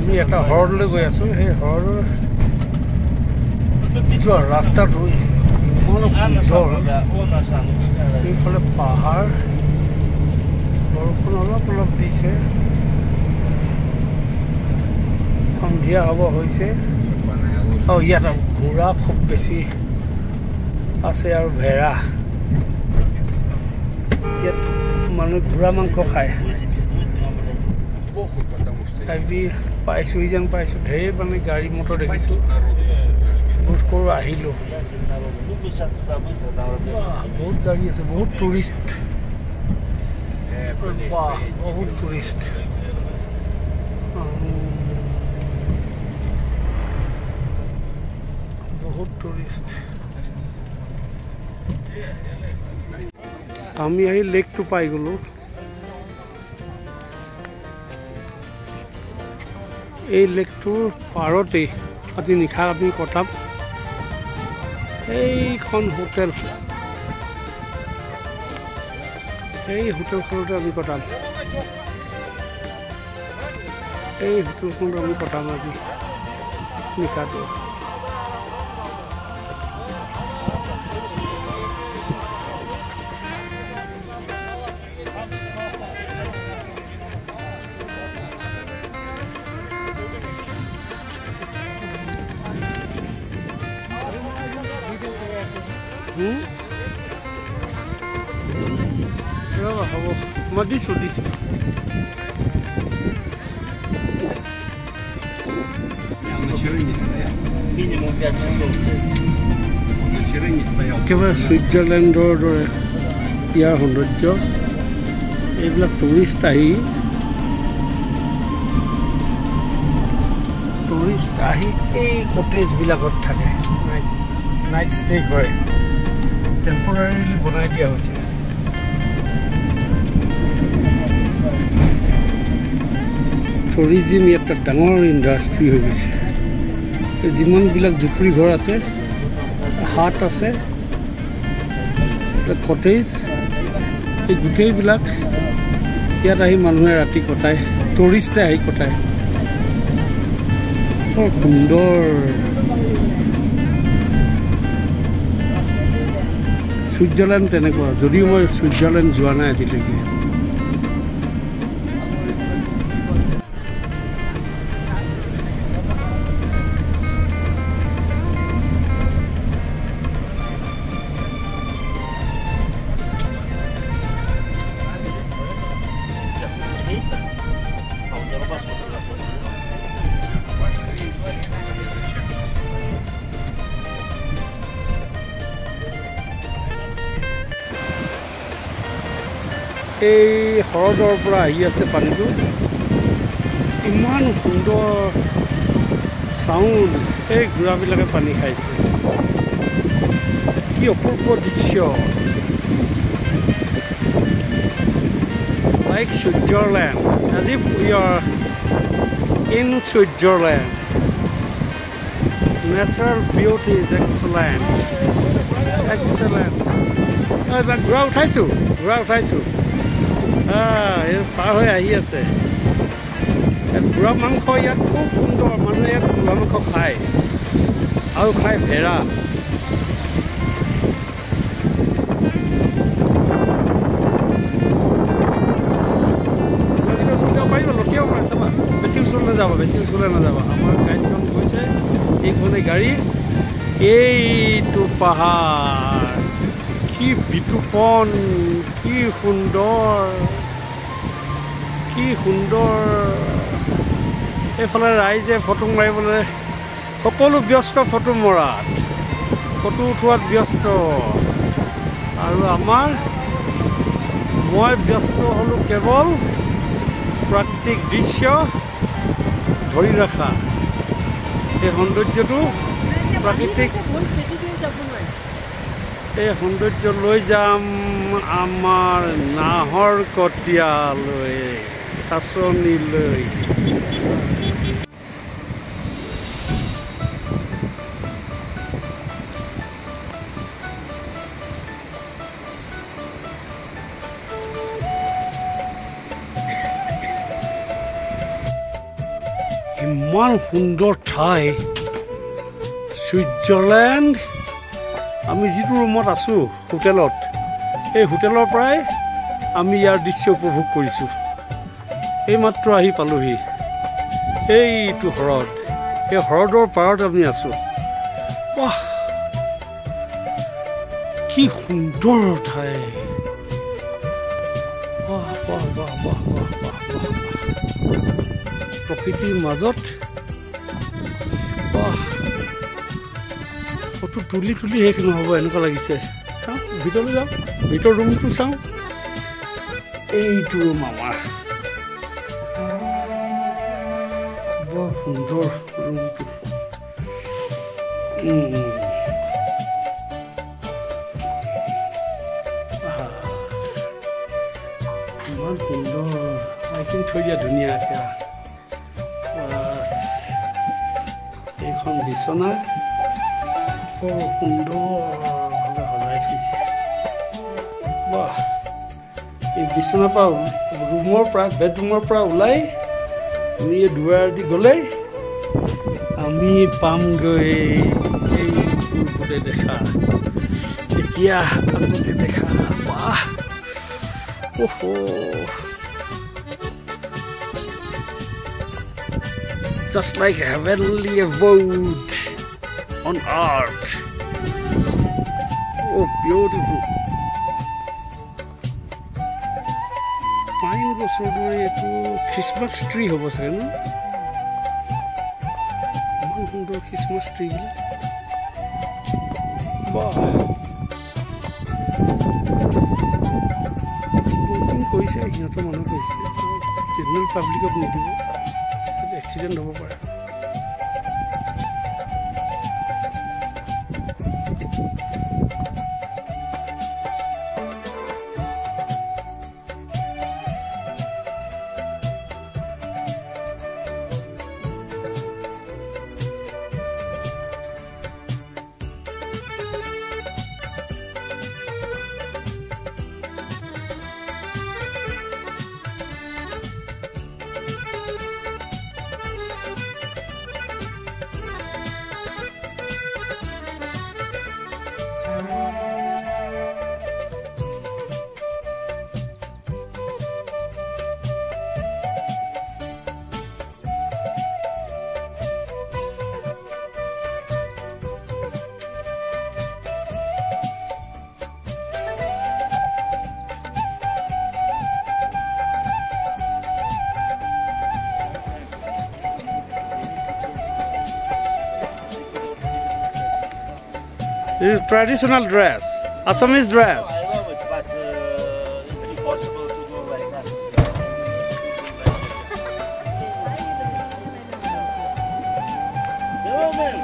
আমি এটা হ্ৰদলৈ গৈ আছোঁ সেই হ্ৰদৰ যোৱা ৰাস্তাটো ইমান সুন্দৰ এইফালে পাহাৰ বৰষুণ অলপ অলপ দিছে সন্ধিয়া হ'ব হৈছে আৰু ইয়াত ঘোঁৰা খুব বেছি আছে আৰু ভেড়া ইয়াত মানুহে ঘোঁৰা মাংস খায় আমি পাইছোঁ যেন পাইছোঁ ঢেৰ মানে গাড়ী মটৰ দেখিছোঁ বোধ কৰোঁ আহিলোঁ বহুত গাড়ী আছে বহুত টুৰিষ্ট বহুত টুৰিষ্ট বহুত টুৰিষ্ট আমি আহি লেকটো পাই গ'লোঁ এই লেকটোৰ পাৰতেই আজি নিশা আমি কটাম এইখন হোটেল এই হোটেলখনতে আমি কটাম এই হোটেলখনত আমি কটাম আজি নিশাটো হ'ব মই দিছোঁ একেবাৰে ছুইজাৰলেণ্ডৰ দৰে ইয়াৰ সৌন্দৰ্য এইবিলাক টুৰিষ্ট আহি এই কটেজবিলাকত থাকে নাইট ষ্টে কৰে টেম্পৰাৰীলি বনাই দিয়া হৈছে টুৰিজিম ইয়াত ডাঙৰ ইণ্ডাষ্ট্ৰী হৈ গৈছে যিমানবিলাক জুপুৰি ঘৰ আছে হাট আছে কটেজ এই গোটেইবিলাক ইয়াত আহি মানুহে ৰাতি কটায় টুৰিষ্টে আহি কটায় বৰ সুন্দৰ ছুইজাৰলেণ্ড তেনেকুৱা যদিও মই ছুইজাৰলেণ্ড যোৱা নাই আজিলৈকে এই হ্ৰদৰ পৰা আহি আছে পানীটো ইমান সুন্দৰ চাউণ্ড এই ঘোঁৰাবিলাকে পানী খাইছে কি অপূৰ্ব দৃশ্য like Switzerland as if we are in Switzerland natural beauty is excellent ঘোঁৰা উঠাইছোঁ পাৰ হৈ আহি আছে ঘোঁৰা মাংস ইয়াত খুব সুন্দৰ মানুহে ইয়াত ঘোঁৰা মাংস খায় আৰু খায় ভেড়া পাৰিব লঠিয়াব পাৰে চাবা বেছি ওচৰলৈ নাযাবা আমাৰ গাড়ীখন গৈছে এইখনে গাড়ী এইটো পাহাৰ কি বিতুপন কি সুন্দৰ এইফালে ৰাইজে ফটো মাৰিবলৈ সকলো ব্যস্ত ফটো মৰাত ফটো উঠোৱাত ব্যস্ত আৰু মই ব্যস্ত হ'লোঁ কেৱল প্ৰাকৃতিক দৃশ্য ধৰি ৰখা এই সৌন্দৰ্যটো প্ৰাকৃতিক এই সৌন্দৰ্য লৈ যাম আমাৰ নাহৰকটীয়ালৈ চাচনিলৈ ইমান সুন্দৰ ঠাই ছুইজাৰলেণ্ড। আমি যিটো ৰুমত আছোঁ হোটেলত, এই হোটেলৰ পৰাই আমি ইয়াৰ দৃশ্য উপভোগ কৰিছোঁ। এইমাত্ৰ আহি পালোহি এইটো হ্ৰদ, এই হ্ৰদৰ পাৰত আমি আছোঁ। বাহ, কি সুন্দৰ ঠাই! বাহ বাহ বাহ বাহ বাহ বাহ বাহ, প্ৰকৃতিৰ মাজত। বাহ, ফটো তুলি তুলি শেষ নহ'ব এনেকুৱা লাগিছে। চাওঁ ভিতৰলৈ যাওঁ, ভিতৰ ৰুমটো চাওঁ। এইটো ৰুম আমাৰ, বৰ সুন্দৰ ৰুমটো। ইমান সুন্দৰ, লাইটিং থৈ দিয়া ধুনীয়াকৈ। এইখন বিচনা বৰ সুন্দৰভাৱে সজাই থৈছে। বাহ, এই বিচনাৰ পৰা ৰুমৰ পৰা, বেডৰুমৰ পৰা ওলাই আমি এই দুৱাৰেদি গ'লে আমি পামগৈ এই পূৰ্বতে দেখা, এতিয়া আগতে দেখা। বাহ, ওহো, just like a heavenly abode on earth. Oh, beautiful. Pine গছৰ দৰে এইটো খ্ৰীষ্টমাছ ট্ৰী হ'ব চাগে ন? ইমান সুন্দৰ খ্ৰীষ্টমাছ ট্ৰীবিলাক। বাহ, বুকিং কৰিছে সিহঁতৰ মানুহ কৰিছে, জেনেৰেল পাব্লিকক নিদিব, এক্সিডেণ্ট হ'ব পাৰে। This is traditional dress, Assamese dress. I love it, but it's impossible to go like that. Hello, man.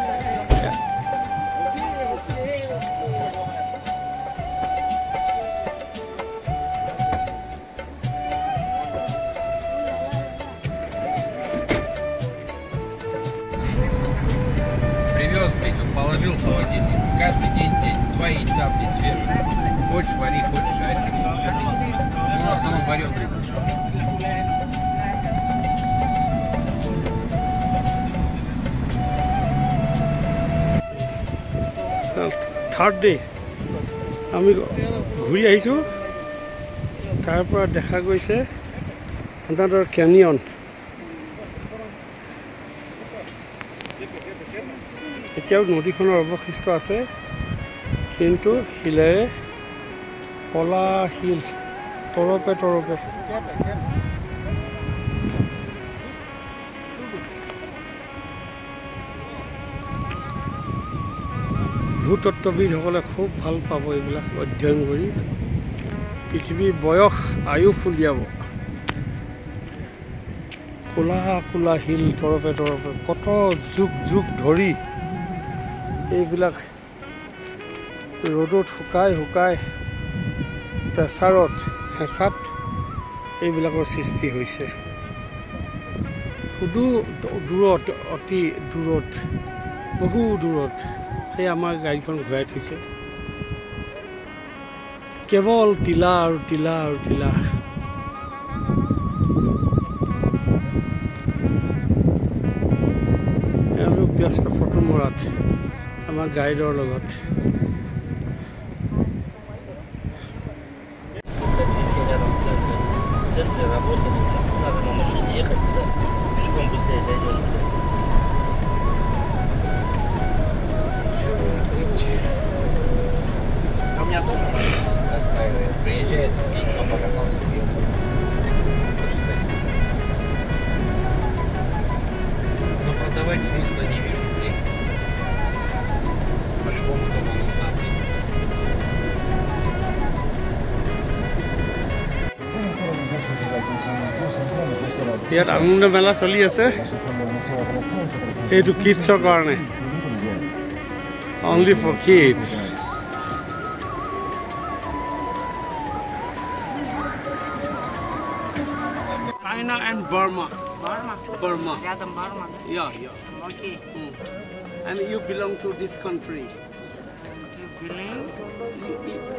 Привез, блядь, он положил в холодильник. Каждый день, два яйца, блядь, свежие. Хочешь вари, хочешь жари. Ну, в основном вареные кушаю. Third day আমি ঘূৰি আহিছোঁ। তাৰ পৰা দেখা গৈছে সিহঁতৰ কেনিয়ন। এতিয়াও নদীখনৰ অৱশিষ্ট আছে, কিন্তু শিলেৰে কলা শিল তৰপে তৰপে। ভূতত্ত্ববিদসকলে খুব ভাল পাব এইবিলাক অধ্যয়ন কৰি, পৃথিৱীৰ বয়স আয়ুস উলিয়াব। কোলা কোলা শিল তৰপে তৰপে কত যুগ যুগ ধৰি এইবিলাক ৰ'দত শুকাই শুকাই প্ৰেছাৰত হেঁচাত এইবিলাকৰ সৃষ্টি হৈছে। সুদূৰ দূৰত, অতি দূৰত, বহু দূৰত সেই আমাৰ গাড়ীখন ঘূৰাই থৈছে। কেৱল টিলা আৰু টিলা আৰু টিলা। লগত আমাৰ গাইডৰ লগত В центре работали, надо на машине ехать туда, пешком быстрее дойдешь. А у меня тоже настаивает. Приезжает, но покатался, уехал. Но продавать смысла не вижу, блин. По-любому дома нужна, блин. ইয়াত আনন্দ মেলা চলি আছে এইটো কিডছৰ কাৰণে only for kids China and Burma Рядом Барма, да? yeah Окей. and you belong to this country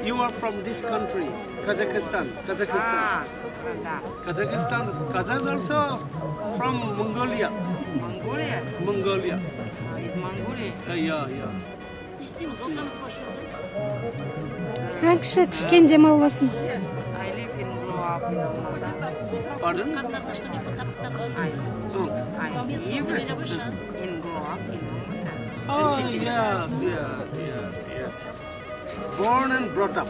you are from this country Kazakhstan Да. Kazakhstan Kazakhs also from Mongolia Монголия? Mongolia Из Монголии? yeah Акшы кішкен демалмасын. I live in grow up in Almata. pardon I live in grow up in Almata. oh yes born and brought up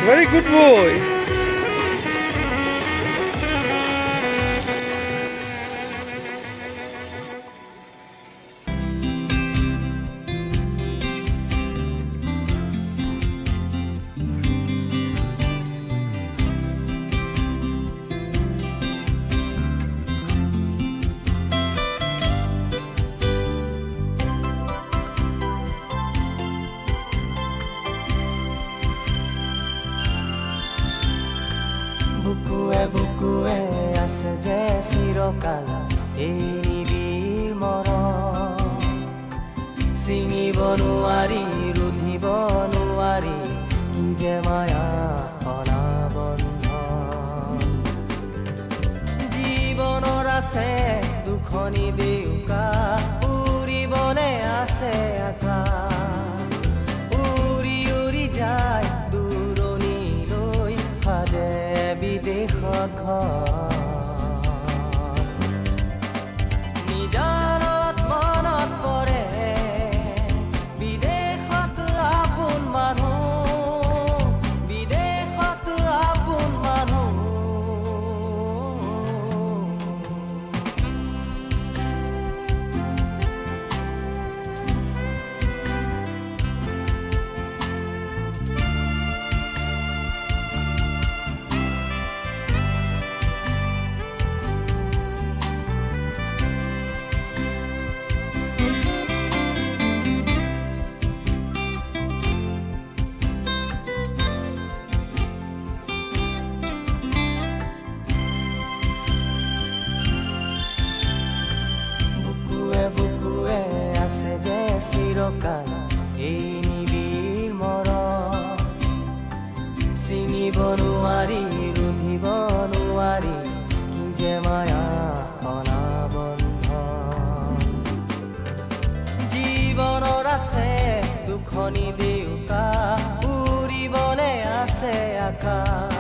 very good boy বুকুৱে আছে যে চিৰকাল এই নিবিৰ মৰম চিঙিব নোৱাৰি ৰুধিব নোৱাৰি কি যে মায়া অনাবন্ধন জীৱনৰ আছে দুখনি দেউকা উৰিবলে আছে আকাশ উৰি উৰি যায় দূৰণিলৈ সাজে বিদেশত নিজানত মনত পৰে বিদেশত আপোন মানুহ বিদেশত আপোন মানুহ বুকুৱে আছে যে চিৰকাল এই নিবিৰ মৰম চিঙিব নোৱাৰি ৰুধিব নোৱাৰি কি যে মায়া অনাবন্ধন জীৱনৰ আছে দুখনি দেউকা উৰিবলে আছে আকাশ